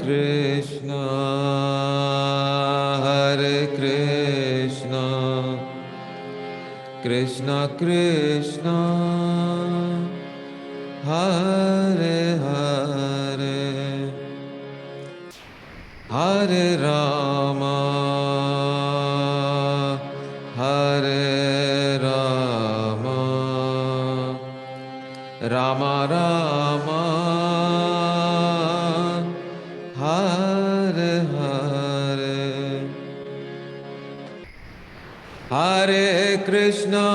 Krishna, Krishna Krishna, Hare Hare, Hare Rama, Hare Rama, Rama Rama, Hare Hare, Hare Krishna,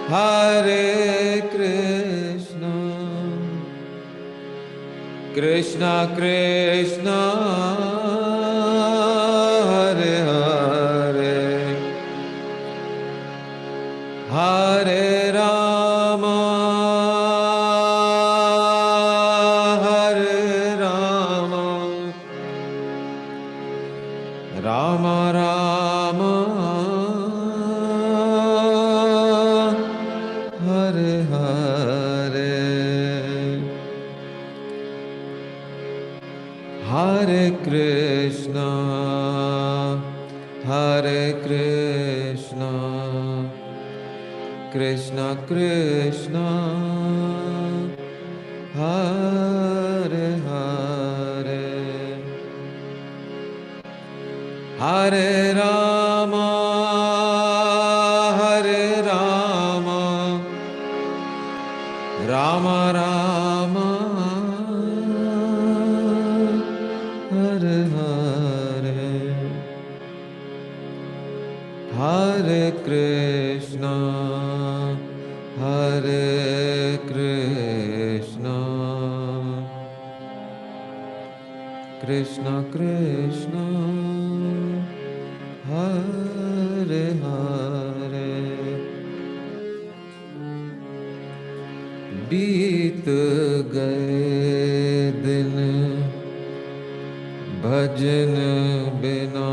Hare Krishna, Krishna Krishna, Hare Hare, Hare Rama, Hare Rama, Rama Rama, Hare Hare, Hare Krishna, Hare Krishna, Krishna Krishna, Hare Hare, Hare Rama, Hare Rama, Rama Rama, Hare Hare, Hare Krishna, Hare Krishna, Krishna Krishna, Hare Hare, बीत गए दिन भजन बिना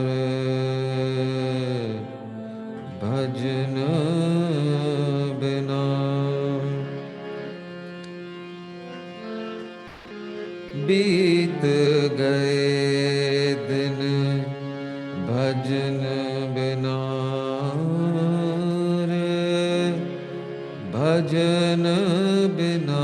रे, भजन बिना, बीत गए दिन भजन बिना रे, भजन बिना,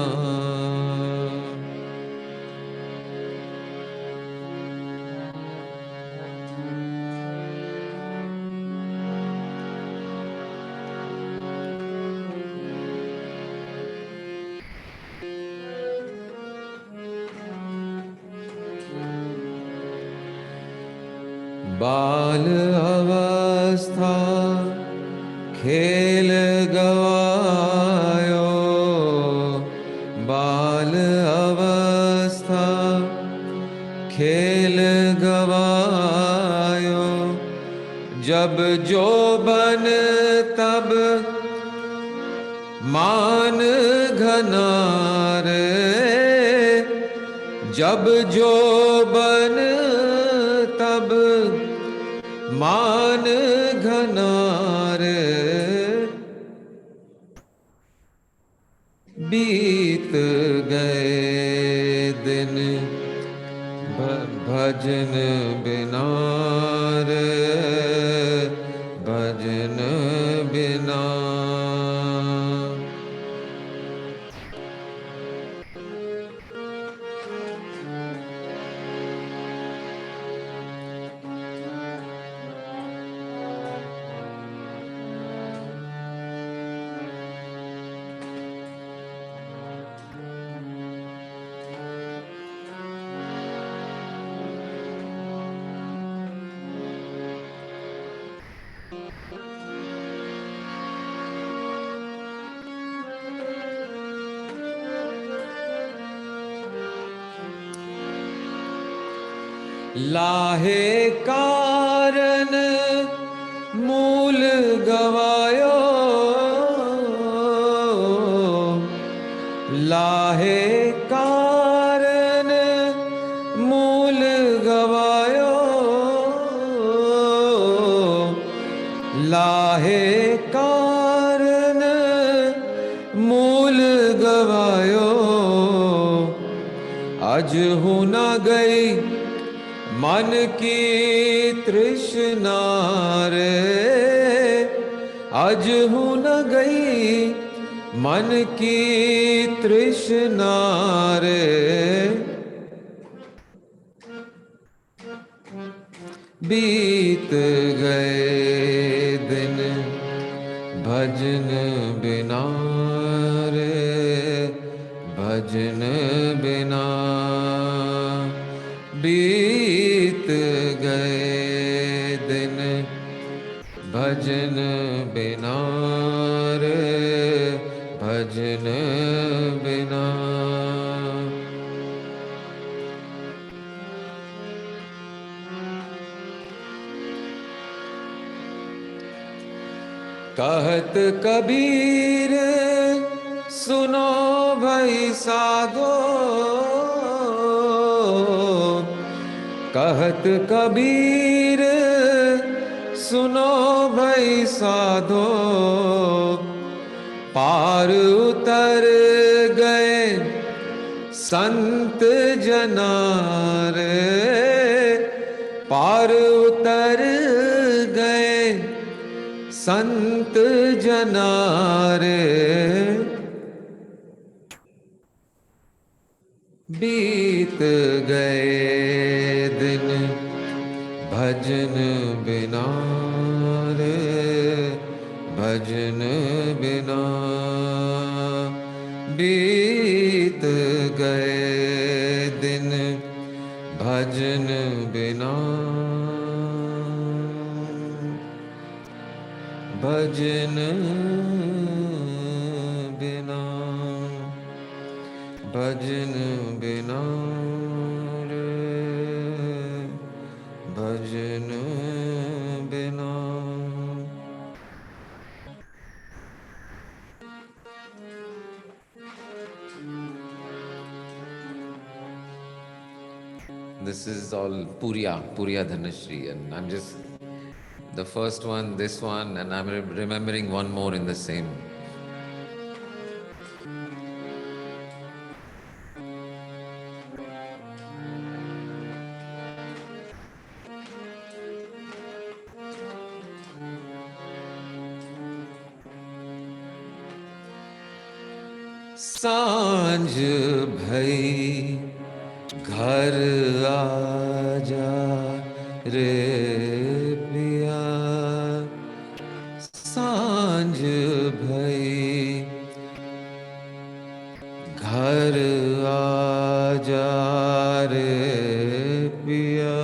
बाल अवस्था खेल गवायो, बाल अवस्था खेल गवायो, जब जो बन तब मान घना रे, जब जो बन तब मान घना रे, बीत गए दिन भजन बिना रे, भजन बिना, लाहे कारण मूल गवायो, लाहे कारण मूल गवायो, लाहे कारण मूल गवायो, अज हूँ न गई मन की तृष्णा रे, अज हूँ न गई मन की तृष्णा रे, बीत गए दिन भजन बिना रे, भजन बिना, बीत गए दिन भजन बिना रे, भजन बिना। कहत कबीर सुनो भई साधो, कहत कबीर सुनो भई साधो, पार उतर गए संत जना रे, पार उतर गए संत जना रे, बीत गए दिन भजन बिना रे, भजन बिना, बीत गए दिन भजन बिना, भजन बिना, भजन बिना रे, भजन बिना। This is all Puriya Dhanashri, and I'm just the first one, this one, and I'm remembering one more in the same. सांझ भई घर आजा रे पिया, सांझ भई घर आजा रे पिया,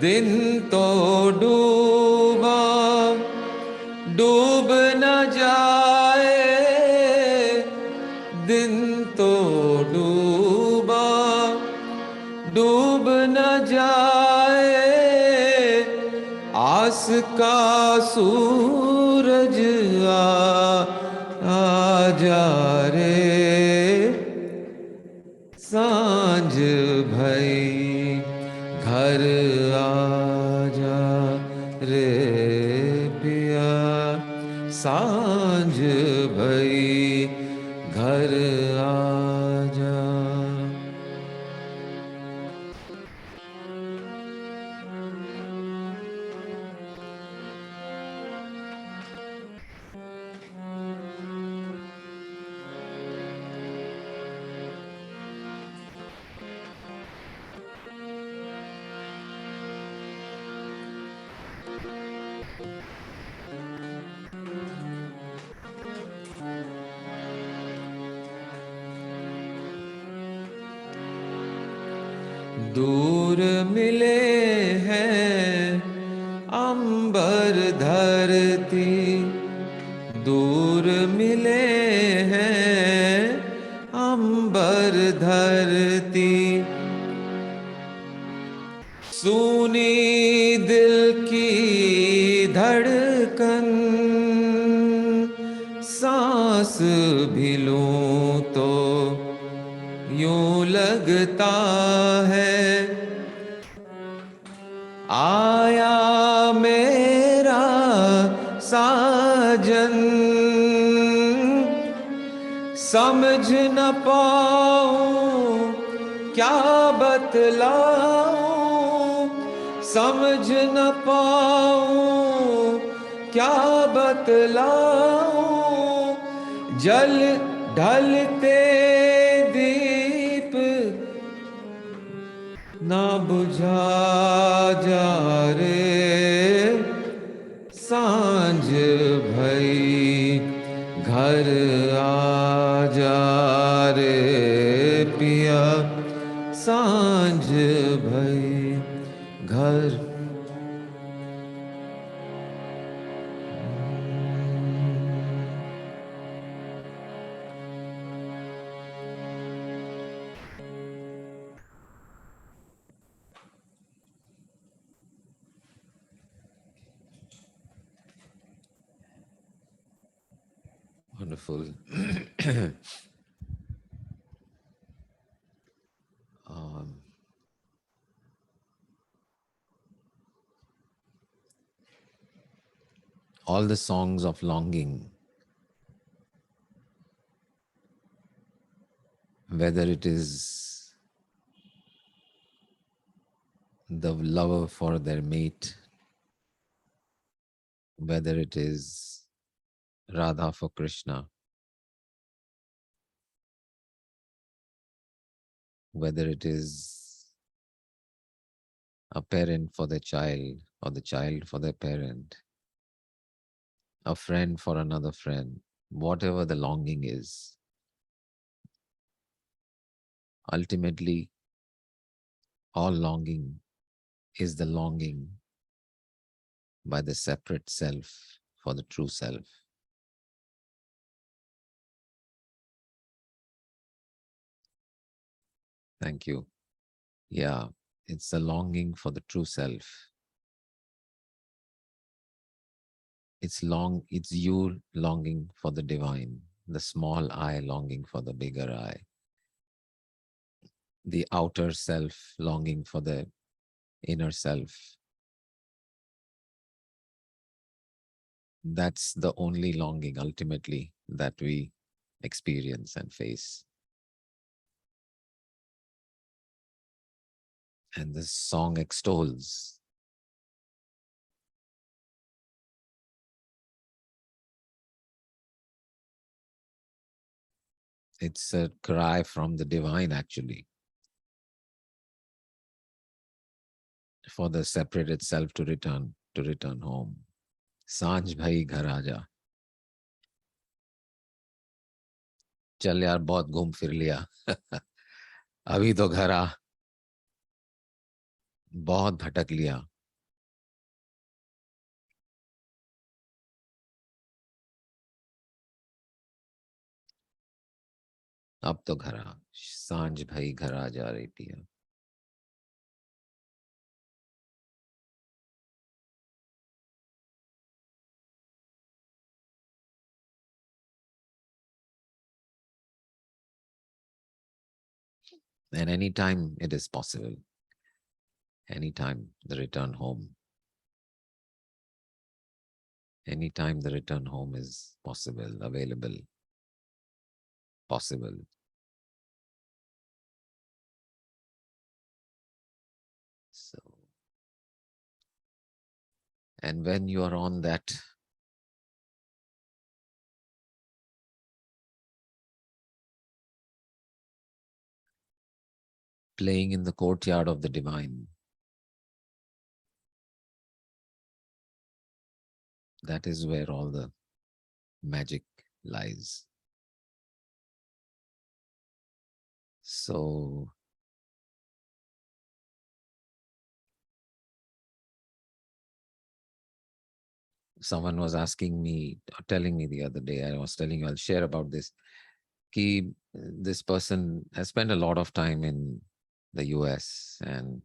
दिन तो डूबा डूब न जाए, दिन तो डूबा डूब न जाए, आस का सूरज आ जा रे, सांझ भई घर आजा रे पिया, सांझ भई घर आजा। दूर मिले हैं अंबर धरती, दूर मिले हैं अंबर धरती, सूनी दिल की धड़कन, सांस भी लूं तो यूं लगता है आया मेरा साजन, समझ न पाऊं क्या बतलाऊं, समझ न पाऊं, क्या बतलाऊं, जल ढलते दीप ना बुझा जा रे, सांझ भई घर आ जा रे पिया, सांझ भई घर. Wonderful. All the songs of longing, whether it is the lover for their mate, whether it is Radha for Krishna, whether it is a parent for their child or the child for their parent, a friend for another friend, whatever the longing is, ultimately, all longing is the longing by the separate self for the true self. Thank you. Yeah, it's the longing for the true self. It's you longing for the divine, the small I longing for the bigger I, the outer self longing for the inner self. That's the only longing ultimately that we experience and face. And this song extols it's a cry from the divine actually for the separated self to return home. सांझ भाई घर आजा. चल यार बहुत घूम फिर लिया. अभी तो घर आ, बहुत भटक लिया. अब तो घर आ, सांझ भाई घर आ जा रही पिया. And anytime it is possible, anytime the return home, anytime the return home is possible, available, possible. So, and when you are on that playing in the courtyard of the divine, that is where all the magic lies. So, someone was asking me, or telling me the other day, I was telling you, I'll share about this. This person has spent a lot of time in the US, and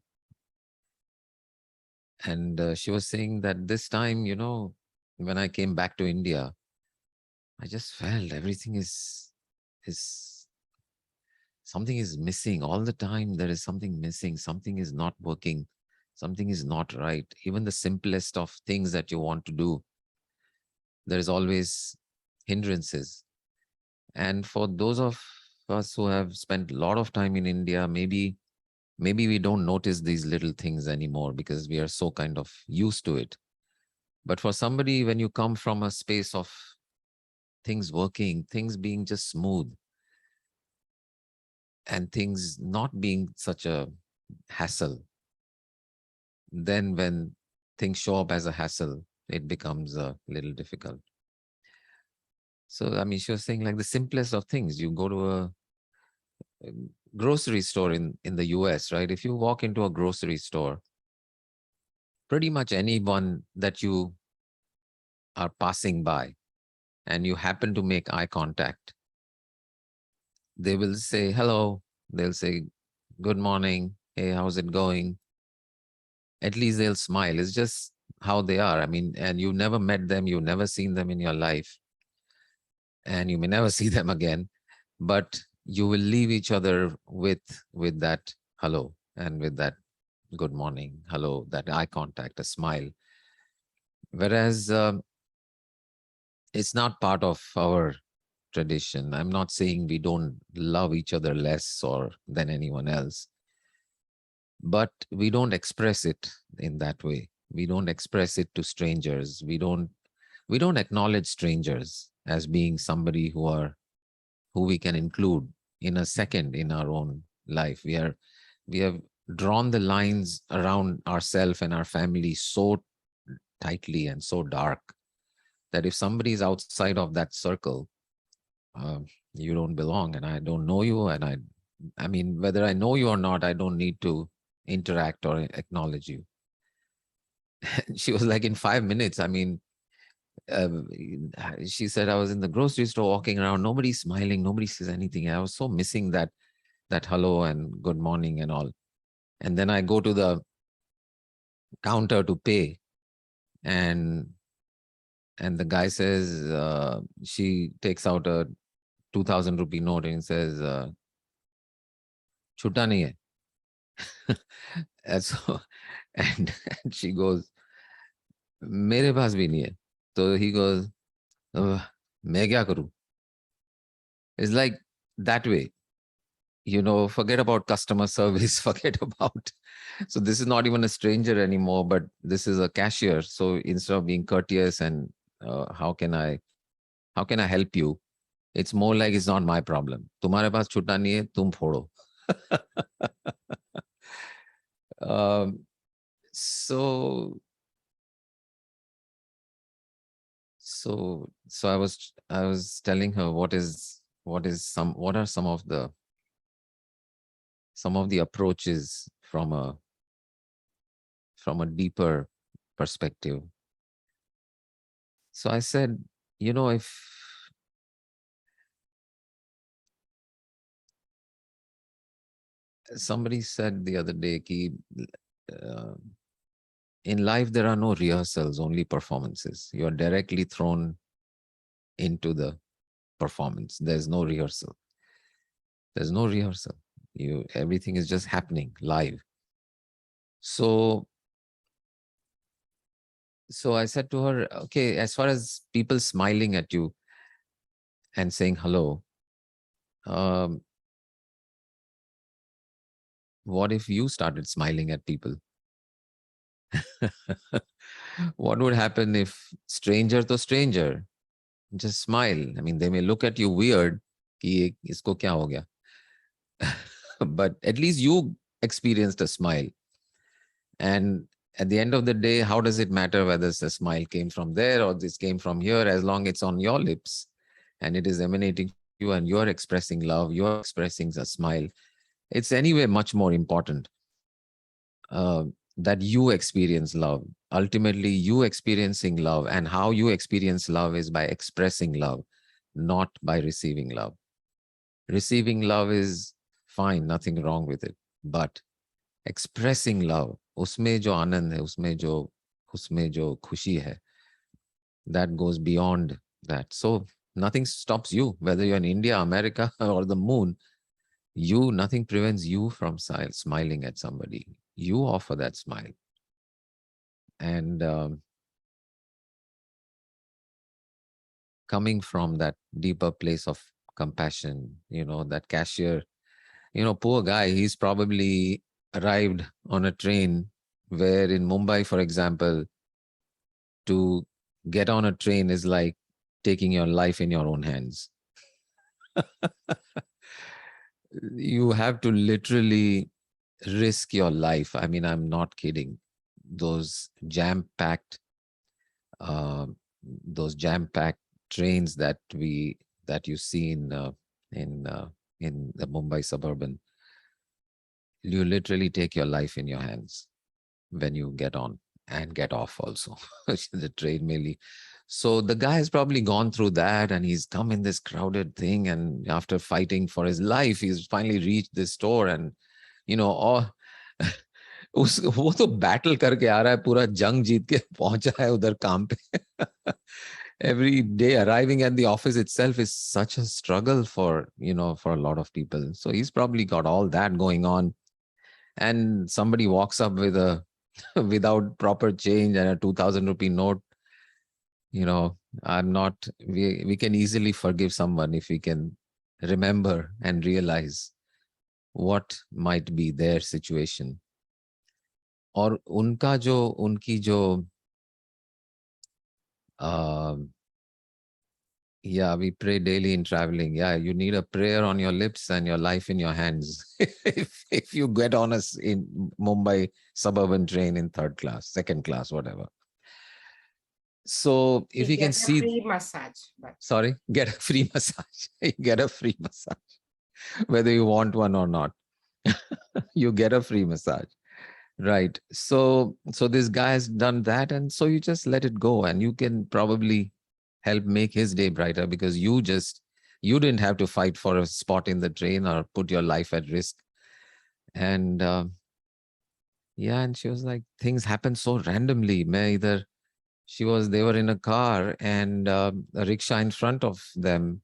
she was saying that this time, when I came back to India, I just felt everything is something is missing all the time. There is something missing. Something is not working. Something is not right. Even the simplest of things that you want to do, there is always hindrances. And for those of us who have spent a lot of time in India, maybe Maybe we don't notice these little things anymore because we are so kind of used to it. But for somebody, when you come from a space of things working, things being just smooth, and things not being such a hassle, then when things show up as a hassle, it becomes a little difficult. So, I mean, she was saying like the simplest of things. You go to a grocery store in the US, right? If you walk into a grocery store, pretty much anyone that you are passing by and you happen to make eye contact, they will say hello. They'll say good morning. Hey, how's it going? At least they'll smile. It's just how they are. I mean, and you never met them, you've never seen them in your life, and you may never see them again, but you will leave each other with that hello and with that good morning, hello, that eye contact, a smile. Whereas it's not part of our tradition. I'm not saying we don't love each other less or than anyone else, but we don't express it in that way. We don't express it to strangers. We don't acknowledge strangers as being somebody who we can include in a second in our own life. We have drawn the lines around ourselves and our family so tightly and so dark that if somebody is outside of that circle, uh, you don't belong, and I don't know you, and I mean, whether I know you or not, I don't need to interact or acknowledge you. She was like, in 5 minutes, I mean, um, she said, I was in the grocery store walking around, nobody's smiling, nobody says anything. I was so missing that hello and good morning and all. And then I go to the counter to pay, and the guy says, she takes out a 2,000 rupee note and says, "Chuta nahi hai." And so, and she goes, "मेरे पास भी नहीं है." So he goes, "मैं क्या करूं?" It's like that way. Forget about customer service, forget about. So this is not even a stranger anymore, but this is a cashier. So instead of being courteous and how can I help you? It's more like it's not my problem. तुम्हारे पास छुट्टा नहीं है, तुम फोड़ो. um, so so I was telling her what are some of the approaches from a deeper perspective. So I said, if somebody said the other day, ki, uh, in life there are no rehearsals, only performances. You are directly thrown into the performance. There's no rehearsal. There's no rehearsal. Everything is just happening live. So I said to her, okay, as far as people smiling at you and saying hello, um, what if you started smiling at people? What would happen if stranger to stranger just smile? I mean, they may look at you weird, कि इसको क्या हो गया? But at least you experienced a smile. And at the end of the day, how does it matter whether the smile came from there or this came from here, as long it's on your lips and it is emanating from you and you're expressing love, you're expressing a smile. It's anyway much more important uh, that you experience love. Ultimately, you experiencing love, and how you experience love is by expressing love, not by receiving love. Receiving love is fine, nothing wrong with it. But expressing love, उसमें जो आनंद है, उसमें जो खुशी है, that goes beyond that. So nothing stops you, whether you're in India, America, or the moon. Nothing prevents you from smiling at somebody. You offer that smile. And coming from that deeper place of compassion, that cashier, poor guy, he's probably arrived on a train where in Mumbai, for example, to get on a train is like taking your life in your own hands. You have to literally risk your life. I mean, I'm not kidding. Those jam-packed, uh, those jam-packed trains that you see in in the Mumbai suburban, you literally take your life in your hands when you get on and get off also. The train mainly. So the guy has probably gone through that and he's come in this crowded thing, and after fighting for his life, he's finally reached this store and और वो तो battle करके आ रहा है, पूरा जंग जीत के पहुंचा है उधर काम पे. Every day arriving at the office itself is such a struggle for for a lot of people. So he's probably got all that going on, and somebody walks up with a without proper change and a 2,000 rupee note. I'm not we can easily forgive someone if we can remember and realize what might be their situation. और उनकी जो yeah, we pray daily in traveling. Yeah, you need a prayer on your lips and your life in your hands. If you get on us in Mumbai suburban train in third class, second class, whatever. So if you can see, free massage. Sorry, get a free massage. Get a free massage, whether you want one or not. You get a free massage. Right. So this guy has done that, and so you just let it go, and you can probably help make his day brighter because you didn't have to fight for a spot in the train or put your life at risk. And yeah, and she was like, things happen so randomly. They were in a car and a rickshaw in front of them,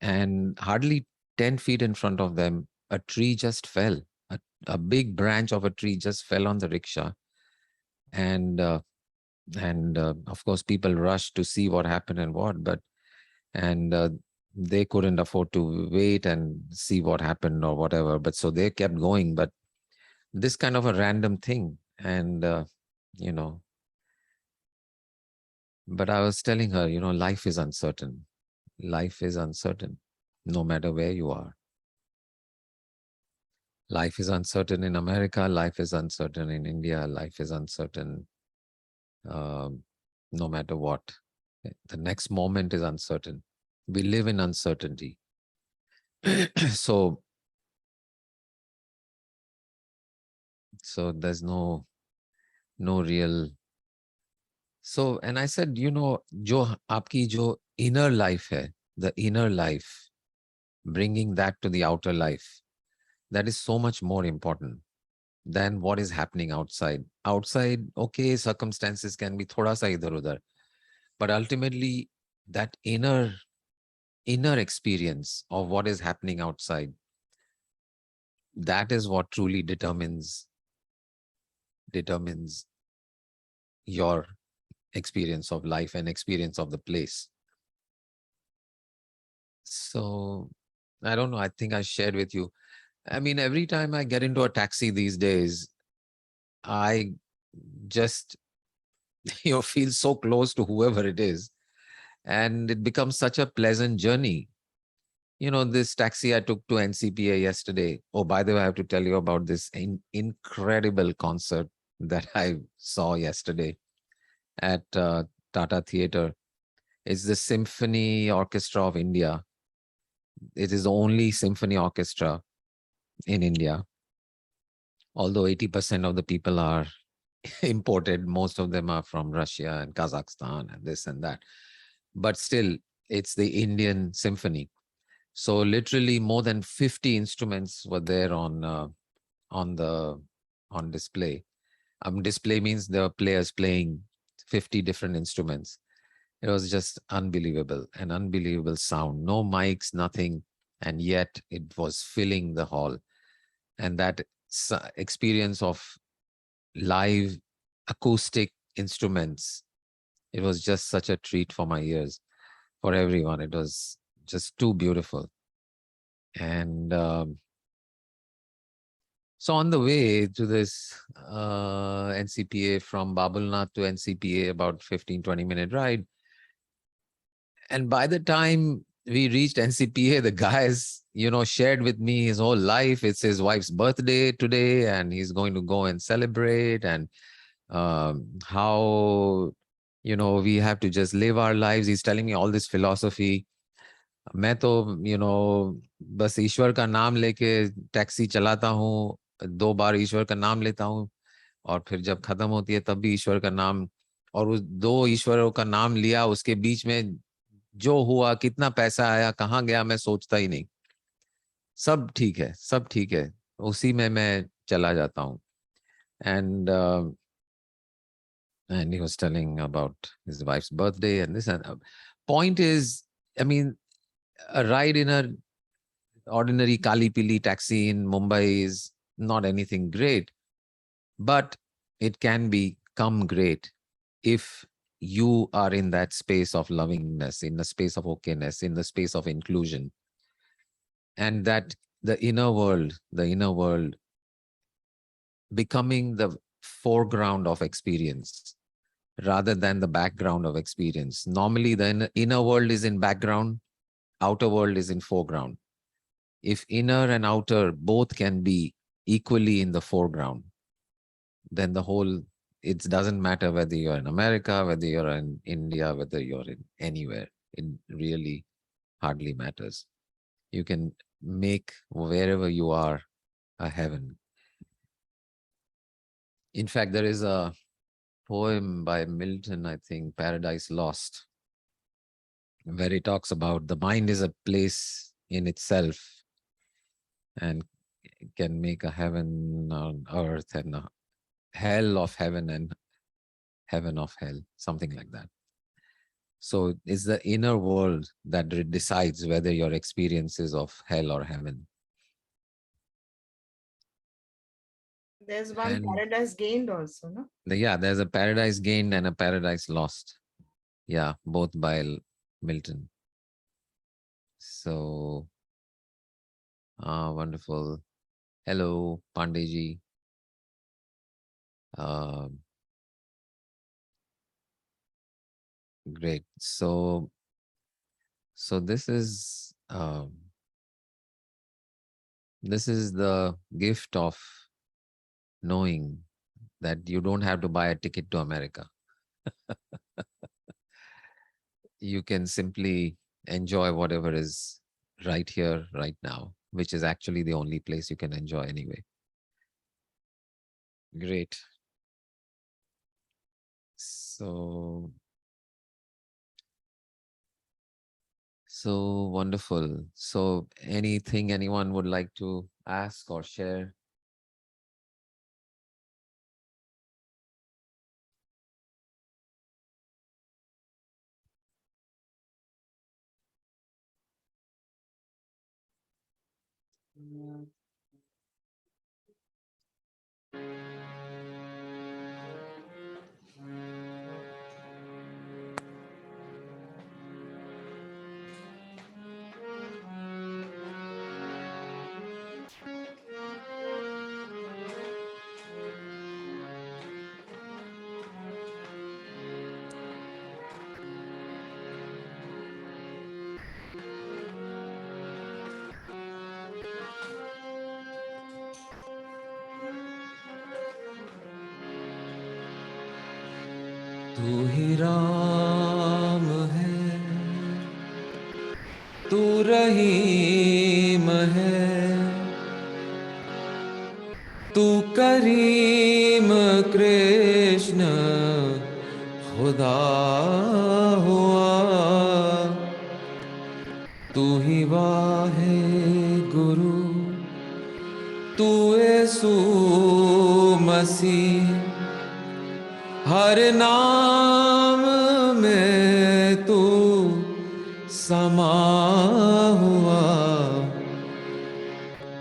and hardly 10 feet in front of them, a tree just fell. A big branch of a tree just fell on the rickshaw. And of course, people rushed to see what happened and what, and they couldn't afford to wait and see what happened or whatever. But so they kept going. But this kind of a random thing. And, you know, but I was telling her, life is uncertain. Life is uncertain, no matter where you are. Life is uncertain in America. Life is uncertain in India. Life is uncertain no matter what. The next moment is uncertain. We live in uncertainty. so there's no real. So, and I said, jo aapki jo inner life hai, the inner life, bringing that to the outer life, that is so much more important than what is happening outside. Outside, okay, circumstances can be thoda sa idhar udhar, but ultimately that inner experience of what is happening outside, that is what truly determines your experience of life and experience of the place. So I don't know, I think I shared with you. I mean, every time I get into a taxi these days, I just feel so close to whoever it is, and it becomes such a pleasant journey. This taxi I took to NCPA yesterday. Oh, by the way, I have to tell you about this incredible concert that I saw yesterday at Tata Theatre. It's the Symphony Orchestra of India. It is the only symphony orchestra in India. Although 80% of the people are imported, most of them are from Russia and Kazakhstan and this and that. But still, it's the Indian symphony. So literally more than 50 instruments were there on display. Display means there were players playing 50 different instruments. It was just unbelievable, an unbelievable sound. No mics, nothing, and yet it was filling the hall. And that experience of live acoustic instruments, it was just such a treat for my ears, for everyone. It was just too beautiful. And So on the way to this NCPA, from Babulnath to NCPA, about 15-20 minute ride. And by the time we reached NCPA, the guys, shared with me his whole life. It's his wife's birthday today, and he's going to go and celebrate, and how, we have to just live our lives. He's telling me all this philosophy. मैं तो बस ईश्वर का नाम लेके taxi चलाता हूँ, 2 बार ईश्वर का नाम लेता हूँ, और फिर जब खत्म होती है तब भी ईश्वर का नाम, और उस 2 ईश्वरों का नाम लिया, उसके बीच में जो हुआ, कितना पैसा आया, कहाँ गया, मैं सोचता ही नहीं। सब ठीक है, सब ठीक है, उसी में मैं चला जाता हूँ। And he was telling about his wife's birthday and this, and point is, I mean, a ride in a ordinary Kali Pili taxi in Mumbai is not anything great, but it can become great if you are in that space of lovingness, in the space of okayness, in the space of inclusion, and that the inner world becoming the foreground of experience rather than the background of experience. Normally, the inner world is in background, outer world is in foreground. If inner and outer both can be equally in the foreground, then it doesn't matter whether you're in America, whether you're in India, whether you're in anywhere. It really hardly matters. You can make wherever you are a heaven. In fact, there is a poem by Milton, I think, Paradise Lost, where he talks about the mind is a place in itself and can make a heaven on earth and a hell of heaven and heaven of hell, something like that. So it's the inner world that decides whether your experience is of hell or heaven. There's one paradise gained also, no? Yeah, there's a paradise gained and a paradise lost. Yeah, both by Milton. So, wonderful. Hello, Pandeji. Great. So this is the gift of knowing that you don't have to buy a ticket to America. You can simply enjoy whatever is right here, right now, which is actually the only place you can enjoy anyway. Great. So wonderful. So anything anyone would like to ask or share? तू ही राम है, तू रहीम है, तू करीम कृष्ण खुदा हुआ, तू ही वाहे गुरु, तू यीशु मसीह, हर नाम में तू समा हुआ,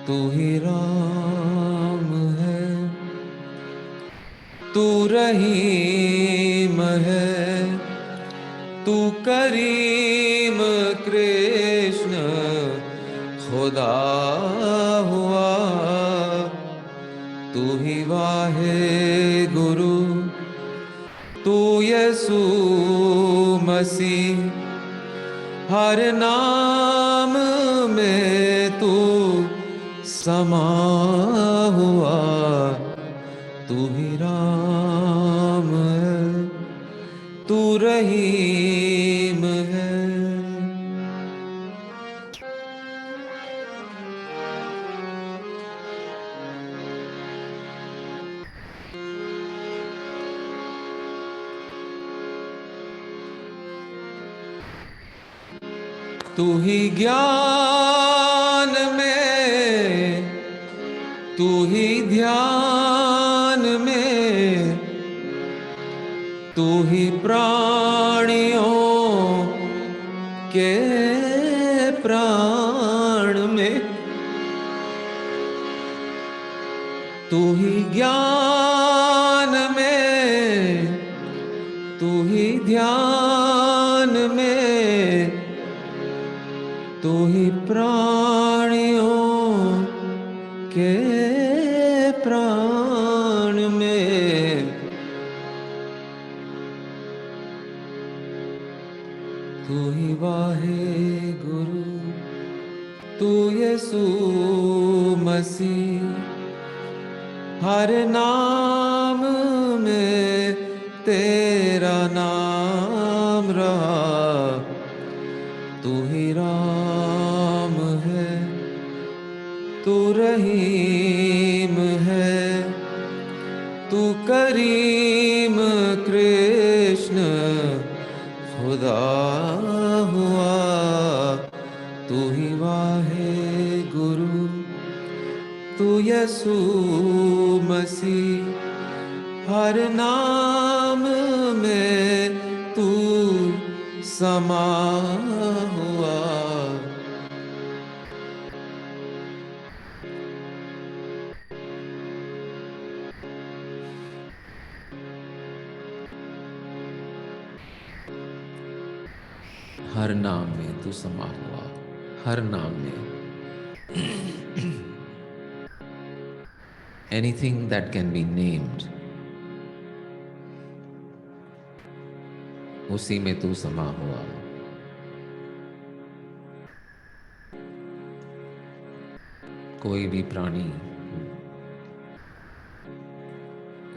तू ही राम है, तू रहीम है, तू करीम कृष्ण खुदा हुआ, वाहे गुरु तू यसु मसीह, हर नाम में तू समा हुआ, तू ही राम है, तू रहीम है। तू ही ज्ञान में, तू ही ध्यान में, तू ही प्राणियों के प्राण में, तू ही ज्ञान में, तू ही ध्यान में, तू ही प्राणियों के प्राण में। तू ही वाहे गुरु तू यसु मसीह, हर नाम में तेरा नाम रहा, तू ही राम है, तू रहीम है, तू करीम कृष्ण खुदा हुआ, तू ही वाहे गुरु तू यसु मसीह, हर नाम में तू समा हुआ। हर नाम में तू समा हुआ, हर नाम में। Anything that can be named, उसी में तू समा हुआ। कोई भी प्राणी,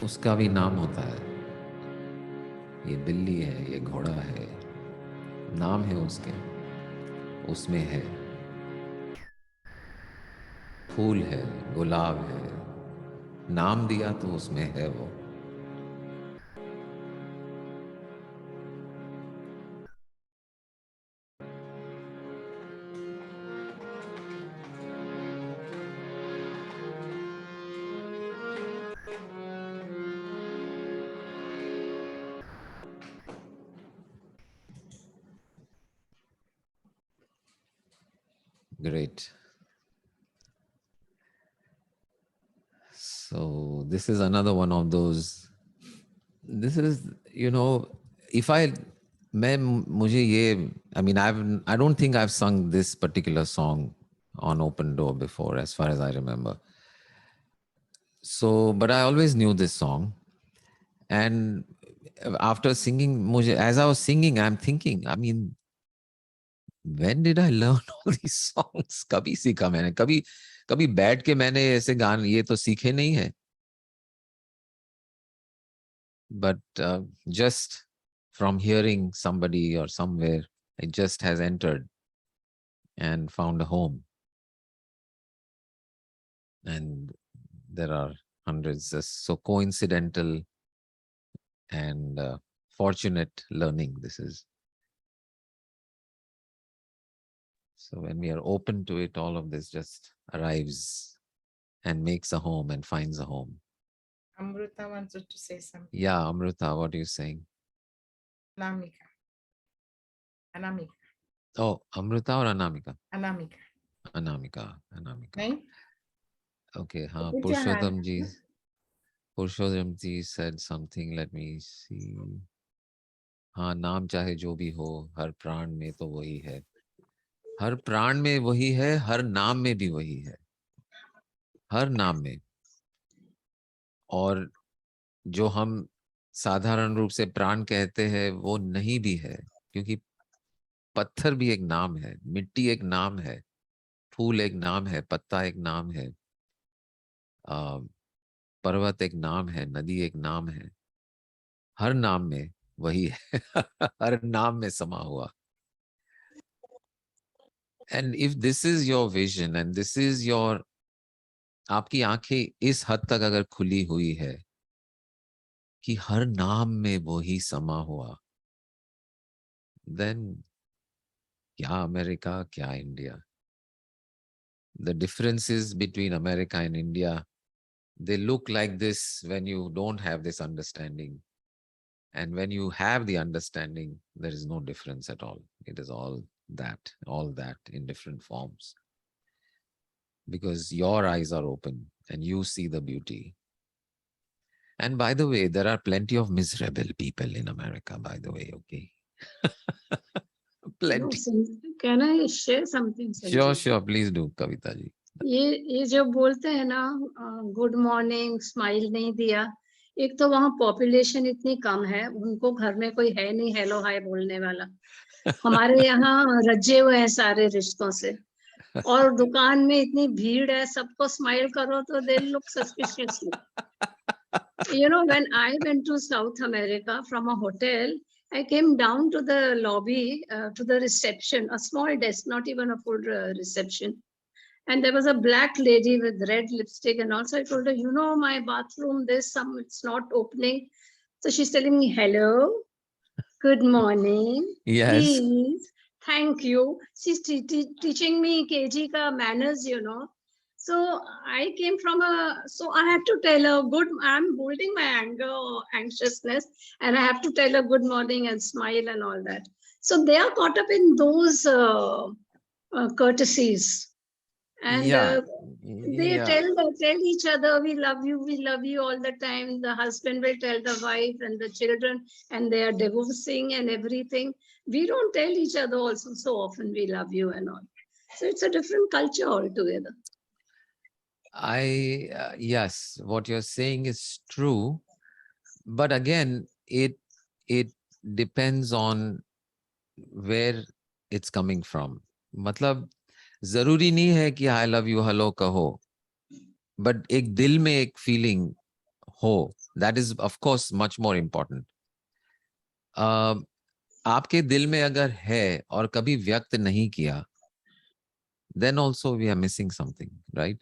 उसका भी नाम होता है। ये बिल्ली है, ये घोड़ा है, नाम है उसके, उसमें है। फूल है, गुलाब है, नाम दिया तो उसमें है वो। Great. So this is another one of those. This is, if I, मैं मुझे ये, I don't think I've sung this particular song on Open Door before, as far as I remember. So, but I always knew this song, and after singing, as I was singing, I'm thinking, when did I learn all these songs? कभी सीखा मैंने, कभी कभी बैठ के मैंने ऐसे गाने ये तो सीखे नहीं है, but just from hearing somebody or somewhere, it just has entered and found a home. And there are hundreds, so coincidental and fortunate learning this is. So when we are open to it, all of this just arrives and makes a home and finds a home. Amrita wanted to say something. Yeah, Amrita, what are you saying? Anamika. Anamika. Oh, Amrita or Anamika? Anamika. Anamika. Anamika. Name? Okay, Put your hand. Purushottam ji said something. Let me see. हाँ, नाम चाहे जो भी हो, हर प्राण में तो वही है। हर प्राण में वही है, हर नाम में भी वही है। हर नाम में। और जो हम साधारण रूप से प्राण कहते हैं वो नहीं भी है, क्योंकि पत्थर भी एक नाम है, मिट्टी एक नाम है, फूल एक नाम है, पत्ता एक नाम है, आ, पर्वत एक नाम है, नदी एक नाम है। हर नाम में वही है। हर नाम में समा हुआ। And if this is your vision and this is your, आपकी आंखें इस हद तक अगर खुली हुई है कि हर नाम में वो ही समा हुआ, देन क्या अमेरिका, क्या India? The differences between America and India, they look like this when you don't have this understanding. And when you have the understanding, there is no difference at all. It is all that in different forms. Because your eyes are open and you see the beauty. And by the way, there are plenty of miserable people in America, by the way, okay? No, Plenty. can I share something, Sure, Sanjiv? sure. Please do, Kavita ji. ये जब बोलते हैं ना good morning smile नहीं दिया, एक तो वहाँ पॉपुलेशन इतनी कम है, उनको घर में कोई है नहीं हेलो हाय बोलने वाला। हमारे यहाँ रज्जे हुए हैं सारे रिश्तों से, और दुकान में इतनी भीड़ है, सबको स्माइल करो तो they look suspiciously. You know, when I went to South America from a hotel, I came down to the lobby, to the reception, a small desk, not even a full reception. And there was a black lady with red lipstick. And also I told her, you know, my bathroom, it's not opening. So she's telling me, hello, good morning, Yes. please, thank you. She's teaching me KG ka manners, you know. So I came so I had to tell her, I'm holding my anger or anxiousness, and I have to tell her good morning and smile and all that. So they are caught up in those courtesies. And Yeah. they tell each other, we love you all the time. The husband will tell the wife and the children, and they are divorcing and everything. We don't tell each other also so often, we love you and all. So it's a different culture altogether. Yes, what you're saying is true, but again, it depends on where it's coming from. मतलब जरूरी नहीं है कि I love you hello कहो, but एक दिल में एक feeling हो, that is of course much more important. आपके दिल में अगर है और कभी व्यक्त नहीं किया, then also we are missing something, right?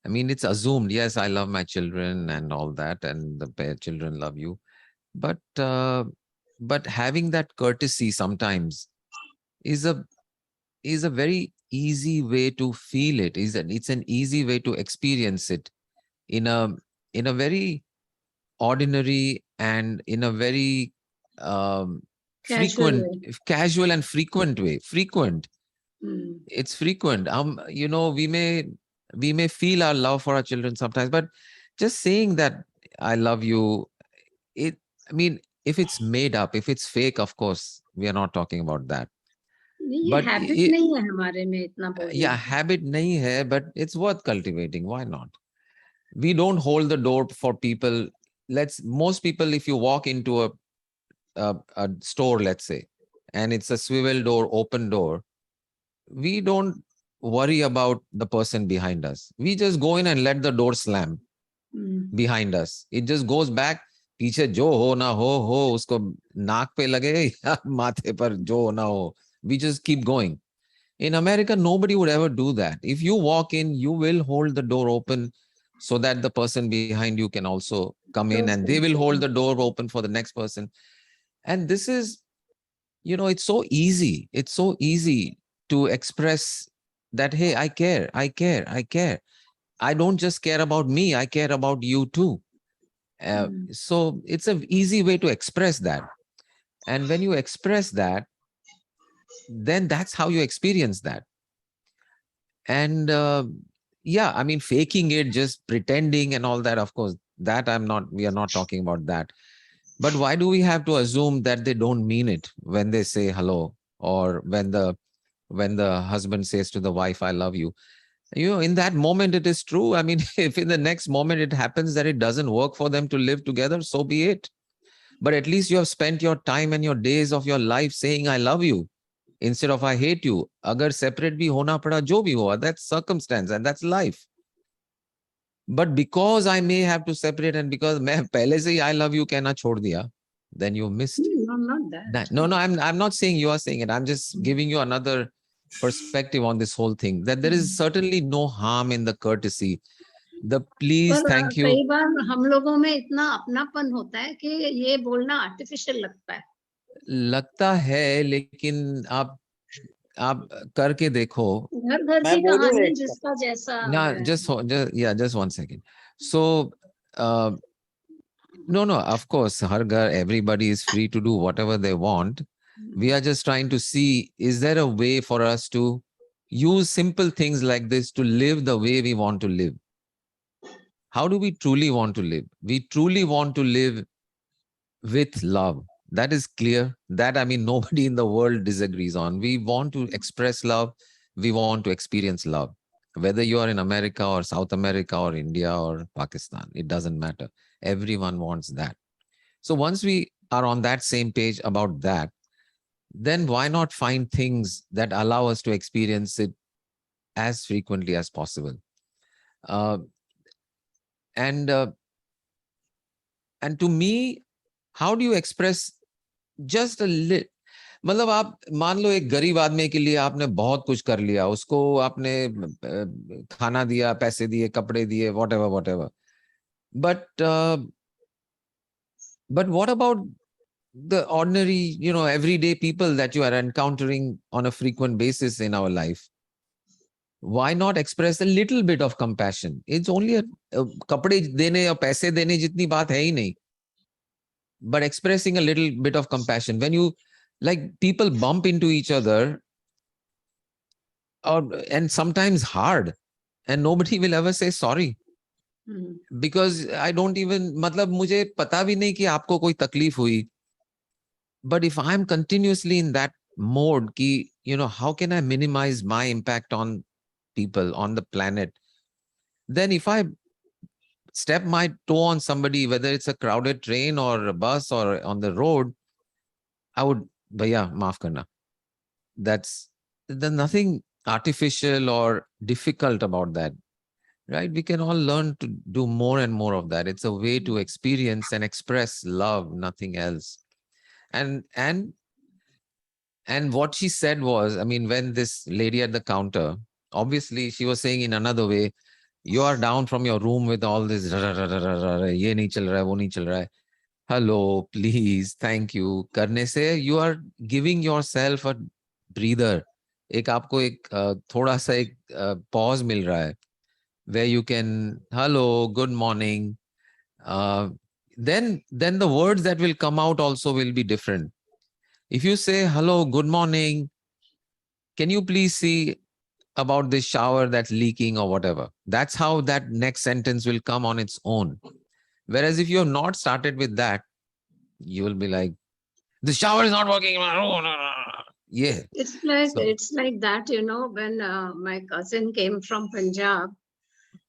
I mean, it's assumed, yes, I love my children and all that, and the children love you. But having that courtesy sometimes is a very easy way to feel it. It's an easy way to experience it in a very ordinary and in a very frequent, casual and frequent way. Frequent. It's frequent. You know, we may feel our love for our children sometimes, but just saying that I love you, I mean, if it's made up, if it's fake, of course, we are not talking about that. But habit नहीं है हमारे में इतना बोलने. Yeah, habit नहीं है, but it's worth cultivating. Why not? We don't hold the door for people. Most people, if you walk into a store, let's say, and it's a swivel door, open door, we don't worry about the person behind us. We just go in and let the door slam behind us. It just goes back. पीछे जो हो ना हो उसको नाक पे लगे या माथे पर जो हो ना हो. We just keep going. In America, nobody would ever do that. If you walk in, you will hold the door open so that the person behind you can also come in, and they will hold the door open for the next person. And this is, you know, it's so easy. It's so easy to express that, hey, I care, I care, I care. I don't just care about me, I care about you too. So it's an easy way to express that. And when you express that, then that's how you experience that. And yeah, I mean, faking it, just pretending and all that, of course, that we are not talking about that. But why do we have to assume that they don't mean it when they say hello, or when the husband says to the wife, I love you? In that moment it is true. I mean, if in the next moment it happens that it doesn't work for them to live together, so be it. But at least you have spent your time and your days of your life saying I love you instead of I hate you. Agar separate bhi hona pada, jo bhi hua, that's circumstance and that's life. But because I may have to separate and because main pehle se hi I love you kehna chhod diya, then you missed. No, not that. No, I'm not saying you are saying it. I'm just giving you another perspective on this whole thing, that there is certainly no harm in the courtesy, the please, पर thank you. कई बार हम लोगों में इतना अपनापन होता है कि ये बोलना आर्टिफिशियल लगता है. लगता है, लेकिन आप करके देखो. घर घर मैं की बोलूं कहानी एक जिसका जैसा Now, है. just 1 second. So, no, of course, everybody is free to do whatever they want. We are just trying to see, is there a way for us to use simple things like this to live the way we want to live? How do we truly want to live? We truly want to live with love. That is clear. That, I mean, nobody in the world disagrees on. We want to express love. We want to experience love. Whether you are in America or South America or India or Pakistan, it doesn't matter. Everyone wants that. So once we are on that same page about that, then why not find things that allow us to experience it as frequently as possible? And to me, how do you express just a little? मतलब आप मान लो एक गरीब आदमी के लिए आपने बहुत कुछ कर लिया, उसको आपने खाना दिया, पैसे दिए, कपड़े दिए, whatever. But what about the ordinary, everyday people that you are encountering on a frequent basis in our life? Why not express a little bit of compassion? It's only कपड़े देने और पैसे देने जितनी बात है ही नहीं. But expressing a little bit of compassion. When you, like, people bump into each other, and sometimes hard, and nobody will ever say sorry. Because I don't even, मतलब मुझे पता भी नहीं कि आपको कोई तकलीफ हुई. But if I'm continuously in that mode, कि, how can I minimize my impact on people, on the planet? Then if I step my toe on somebody, whether it's a crowded train or a bus or on the road, I would, bhaiya, maaf karna. There's nothing artificial or difficult about that, right? We can all learn to do more and more of that. It's a way to experience and express love, nothing else. And what she said was, I mean, when this lady at the counter, obviously she was saying in another way, you are down from your room with all this, ye nahi chal raha hai, wo nahi chal raha hai. Hello, please, thank you. करने से you are giving yourself a breather. एक आपको एक थोड़ा सा एक pause मिल रहा है, where you can, hello, good morning. Then the words that will come out also will be different. If you say, hello, good morning, can you please see about this shower that's leaking or whatever? That's how that next sentence will come on its own. Whereas if you have not started with that, you will be like, the shower is not working. Yeah. It's like that, when my cousin came from Punjab.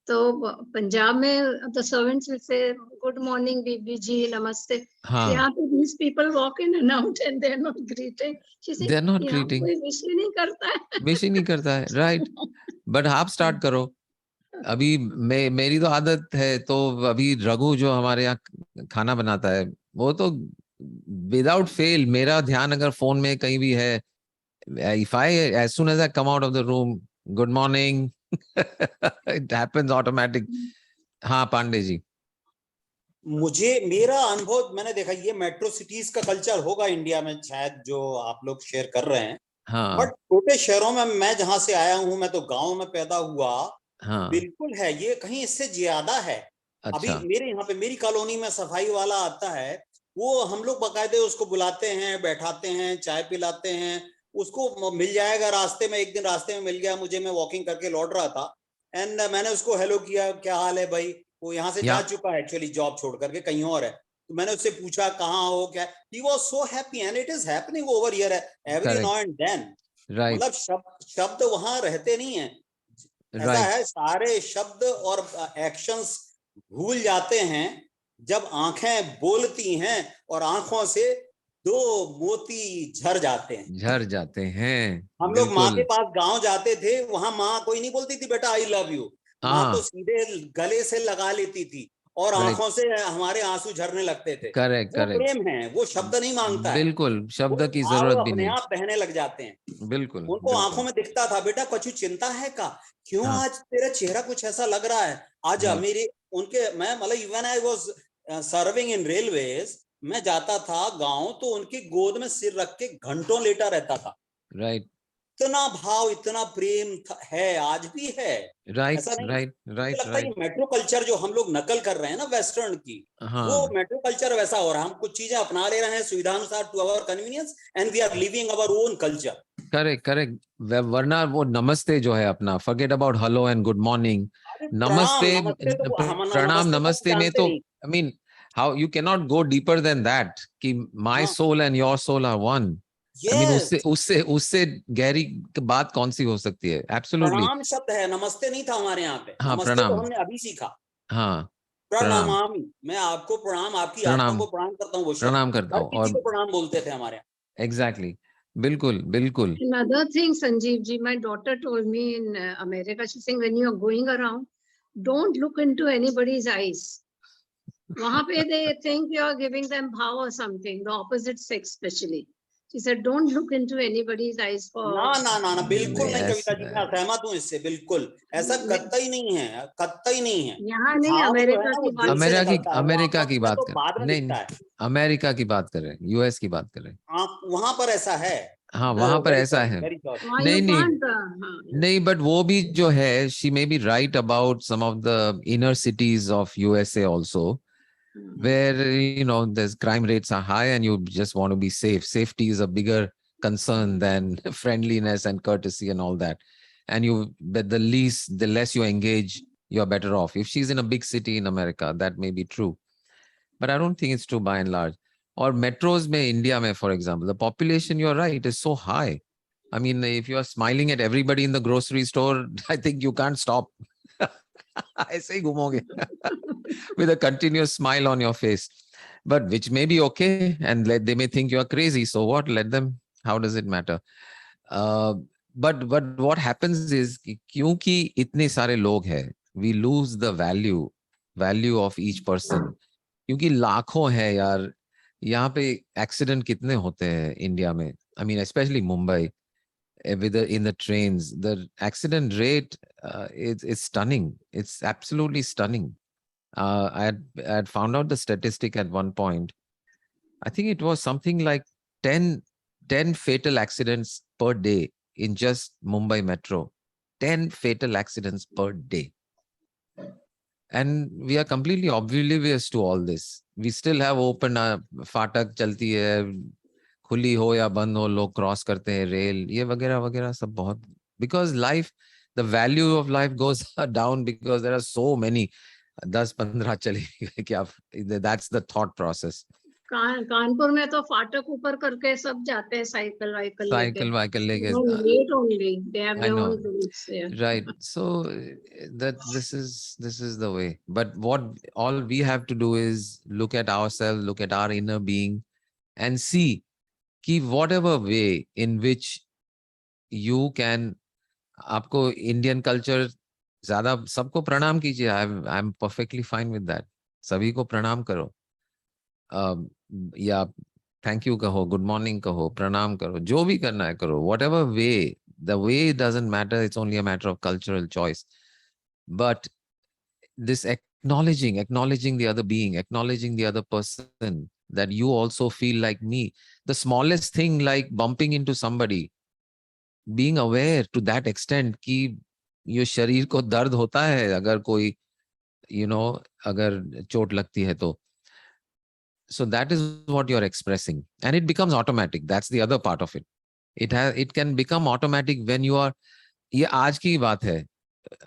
So Punjab mein the servants will say, good morning, Bibi ji, namaste. यहाँ पे these people walk in and out and they're not greeting. She said, they're not यहाँ greeting. कोई wish नहीं करता है. Wish ही नहीं करता है, right? But आप start करो. अभी मेरी तो आदत है, तो अभी रघु जो हमारे यहाँ खाना बनाता है, वो तो विदाउट फेल मेरा ध्यान अगर फोन में कहीं भी है, if I, as soon as I come out of the room, good morning, it happens automatic. हाँ पांडे जी. मुझे मेरा अनुभव मैंने देखा, ये मेट्रो सिटीज का कल्चर होगा इंडिया में शायद जो आप लोग शेयर कर रहे हैं. हाँ. बट छोटे शहरों में, मैं जहां से आया हूं, मैं तो गांव में पैदा हुआ. हाँ. बिल्कुल है, ये कहीं इससे ज्यादा है. अच्छा. अभी मेरे यहाँ पे मेरी कॉलोनी में सफाई वाला आता है, वो हम लोग बाकायदे उसको बुलाते हैं, बैठाते हैं, चाय पिलाते हैं. उसको मिल जाएगा रास्ते में. एक दिन रास्ते में मिल गया मुझे, मैं वॉकिंग करके लौट रहा था, एंड मैंने उसको हेलो किया, क्या हाल है भाई. वो यहाँ से जा चुका है एक्चुअली, जॉब छोड़ करके कहीं और है. तो मैंने उससे पूछा कहाँ हो, क्या. He was so happy, and it is happening over here every now and then. मतलब शब्द वहां रहते नहीं है. ऐसा Right. है, सारे शब्द और एक्शंस भूल जाते हैं जब आंखें बोलती हैं और आंखों से 2 मोती झर जाते हैं। झर जाते हैं। हम लोग माँ के बिल्कुल। पास गांव जाते थे, वहां माँ कोई नहीं बोलती थी बेटा आई लव यू, माँ तो हाँ, सीधे गले से लगा लेती थी और राइट, आंखों से हमारे आंसू झरने लगते थे। करेक्ट, वो करेक्ट। प्रेम है, वो शब्द नहीं मांगता है, बिल्कुल, वो शब्द की भाव जरूरत भी अपने नहीं। आप बहने लग जाते हैं। बिल्कुल, उनको आंखों बिल्कुल। में दिखता था, बेटा कुछ चिंता है का, क्यों हाँ, आज तेरा चेहरा कुछ ऐसा लग रहा है, आज राइट, मेरी उनके मैं मतलब even I was serving in railways, मैं जाता था गांव तो उनकी गोद में सिर रख के घंटों लेटा रहता था। राइट, इतना भाव, इतना प्रेम है, आज भी है, राइट, ऐसा नहीं। राइट, मुझे राइट, लगता है राइट। ये मेट्रो कल्चर जो हम लोग नकल कर रहे हैं ना वेस्टर्न की, वो हाँ, मेट्रो कल्चर वैसा हो रहा है। हम कुछ चीजें अपना ले रहे हैं सुविधानुसार to our convenience and we are living our own culture. Correct, correct. वरना वो नमस्ते जो है अपना, forget about hello and good morning. अरे प्रणाम नमस्ते, नमस्ते तो हम प्रणाम नमस्ते तक नमस्ते में जानते तो, नहीं। I mean, how you can not go deeper then that कि माय हाँ, soul and your soul are one. I mean, उससे यस, उससे उससे गहरी बात कौन सी हो सकती है? एब्सोल्युटली। प्रणाम शब्द है, नमस्ते नहीं था हमारे यहाँ पे, हाँ, नमस्ते तो प्रणाम। हमने अभी सीखा। हाँ, प्रणाम, प्रणामामि, मैं आपको प्रणाम, आपकी आत्मा प्रणाम, को प्रणाम करता हूँ, वो शब्द प्रणाम करता हर हूँ। किसी और को प्रणाम बोलते थे हमारे यहाँ। एग्जैक्टली, बिल्कुल, बिल्कुल। Another thing, Sanjiv ji, my daughter told me in America, she's saying when you are going around, don't look into anybody's eyes. वहां पे they think you are giving them bhav or something, the opposite sex especially. She said, don't look into anybody's eyes for. ना ना ना ना, बिल्कुल नहीं yes, Kavita ji, मैं असहमत हूँ इससे, बिल्कुल ऐसा कतई नहीं है, कतई नहीं है। यहाँ नहीं, भाव जो है अमेरिका ना वो की दिल बात से अमेरिका की, निकलता है, वो अमेरिका आंखों की में बात तो कर, बाद में नहीं दिखता नहीं, है। अमेरिका की बात कर रहे हैं, यूएस की बात कर रहे हैं। वहां पर ऐसा है। हाँ, ओ वहां पर वेरी ऐसा सॉरी, है। Very sorry. वहाँ you नहीं नहीं, can't, हाँ, नहीं, बट वो भी जो है, she may be right about some of the inner cities of USA also, where the crime rates are high and you just want to be safe. Safety is a bigger concern than friendliness and courtesy and all that. And but the less you engage, you're better off. If she's in a big city in America, that may be true, but I don't think it's true by and large. Or metros mein India mein, for example, the population, you're right, is so high. I mean, if you are smiling at everybody in the grocery store, I think you can't stop. ऐसे ही घूमोगे with a continuous smile on your face, but which may be okay, and they may think you are crazy. So what? Let them. How does it matter? Uh, but what happens is कि क्योंकि इतने सारे लोग हैं, we lose the value of each person. क्योंकि लाखों है यार, यहाँ पे एक्सीडेंट कितने होते हैं इंडिया में? I mean, especially Mumbai, in the trains, the accident rate is stunning. It's absolutely stunning. I had found out the statistic at one point. I think it was something like 10, 10 fatal accidents per day in just Mumbai Metro. 10 fatal accidents per day. And we are completely oblivious to all this. We still have open फाटक चलती है, खुली हो या बंद हो, लोग cross करते हैं रेल, ये वगैरह वगैरह सब बहुत, because life, the value of life goes down because there are so many. 10-15 चलेगी क्या? That's the thought process. Kanpur में तो फाटक ऊपर करके सब जाते हैं साइकिल वाइकिल लेके. साइकिल वाइकिल लेके. Late only, they have I their own know. rules there. Right. So that this is the way. But what all we have to do is look at ourselves, look at our inner being, and see कि whatever way in which you can, आपको Indian culture ज़्यादा, सबको प्रणाम कीजिए. I'm perfectly fine with that. सभी को प्रणाम करो. या थैंक यू कहो, गुड मॉर्निंग कहो, प्रणाम करो, जो भी करना है करो. Whatever way, the way doesn't matter. It's only a matter of cultural choice. But this acknowledging the other being, acknowledging the other person, that you also feel like me. The smallest thing like bumping into somebody, being aware to that extent कि ये शरीर को दर्द होता है अगर कोई अगर चोट लगती है तो. So that is what you're expressing, and it becomes automatic. That's the other part of it. It can become automatic when you are. ये आज की बात है.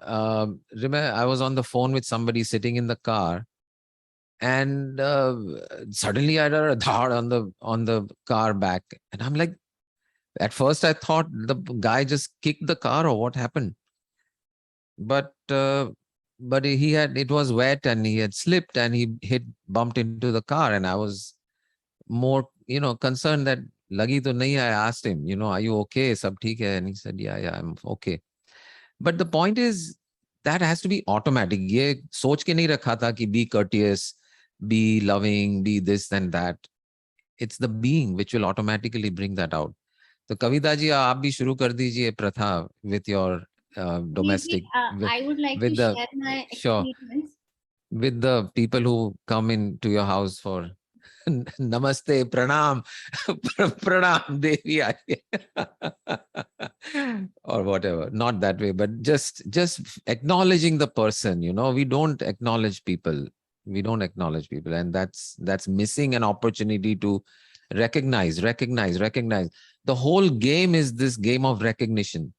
Remember, I was on the phone with somebody sitting in the car, and suddenly I heard a dhad on the car back, and I'm like, at first I thought the guy just kicked the car or what happened. but it was wet and he had slipped and he bumped into the car, and I was more, concerned that lagi to nahi. I asked him, are you okay? Sab theek hai? And he said, yeah, I'm okay. But the point is, that has to be automatic. ये सोच के नहीं रखा था कि be courteous, be loving, be this and that. It's the being which will automatically bring that out. तो कविता जी आप भी शुरू कर दीजिए प्रथा with your domestic, I would like with to the share my sure experience. with the people who come into your house for namaste, pranam, pranam, devi or whatever. Not that way, but just acknowledging the person. We don't acknowledge people. We don't acknowledge people, and that's missing an opportunity to recognize. The whole game is this game of recognition,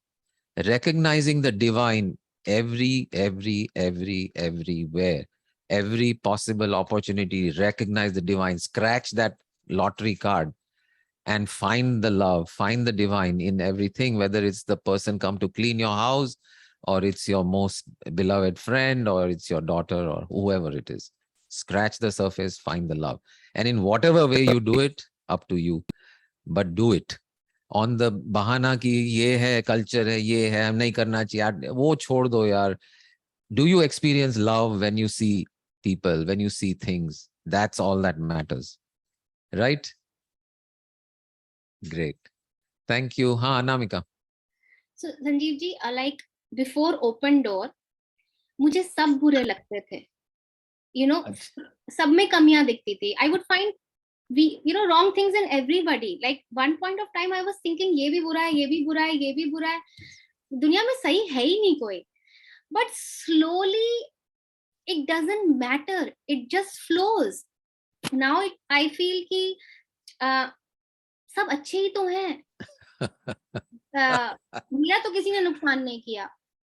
recognizing the divine everywhere, every possible opportunity. Recognize the divine, scratch that lottery card and find the love, find the divine in everything, whether it's the person come to clean your house, or it's your most beloved friend, or it's your daughter, or whoever it is. Scratch the surface, find the love, and in whatever way you do it, up to you, but do it. On the बहाना कि ये है culture है, ये है, हम नहीं करना चाहिए यार, वो छोड़ दो यार. Do you experience love when you see people, when you see things? That's all that matters, right? Great, thank you. हाँ Anamika. So Sanjivji, like before open door, मुझे सब बुरे लगते थे. सब में कमियां दिखती थी. I would find wrong things in everybody. Like one point of time I was thinking ये भी बुरा है, ये भी बुरा है, ये भी बुरा है. दुनिया में सही है ही नहीं कोई. But slowly it doesn't matter. It just flows. Now I feel कि सब अच्छे ही तो हैं. मेरा तो किसी ने नुकसान नहीं किया.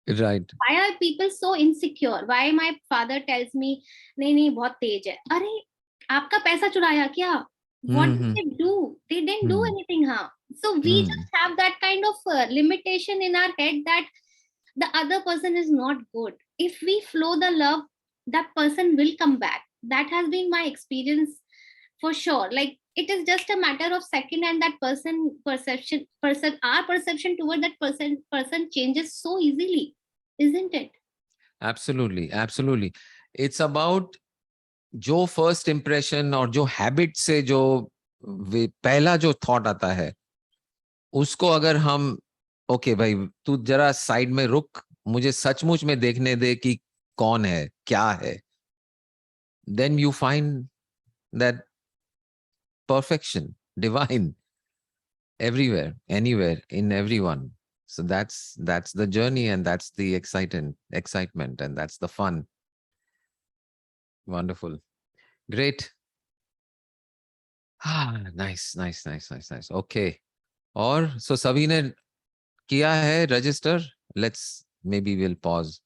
Right. Why are people so insecure? Why my father tells me नहीं बहुत तेज है. अरे आपका पैसा चुराया क्या? What did they do? They didn't do anything, huh? So we just have that kind of limitation in our head that the other person is not good. If we flow the love, that person will come back. That has been my experience for sure. Like it is just a matter of second, and that our perception toward that person changes so easily, isn't it? Absolutely. It's about जो first impression और जो habit से जो पहला जो thought आता है, उसको अगर हम ओके भाई तू जरा साइड में रुक, मुझे सचमुच में देखने दे कि कौन है, क्या है, then you find that perfection, divine, everywhere, anywhere, in everyone. So that's the journey, and that's the excitement, and that's the fun. Wonderful. Great. Nice. Okay. और so सभी ने किया है register. Let's maybe we'll pause.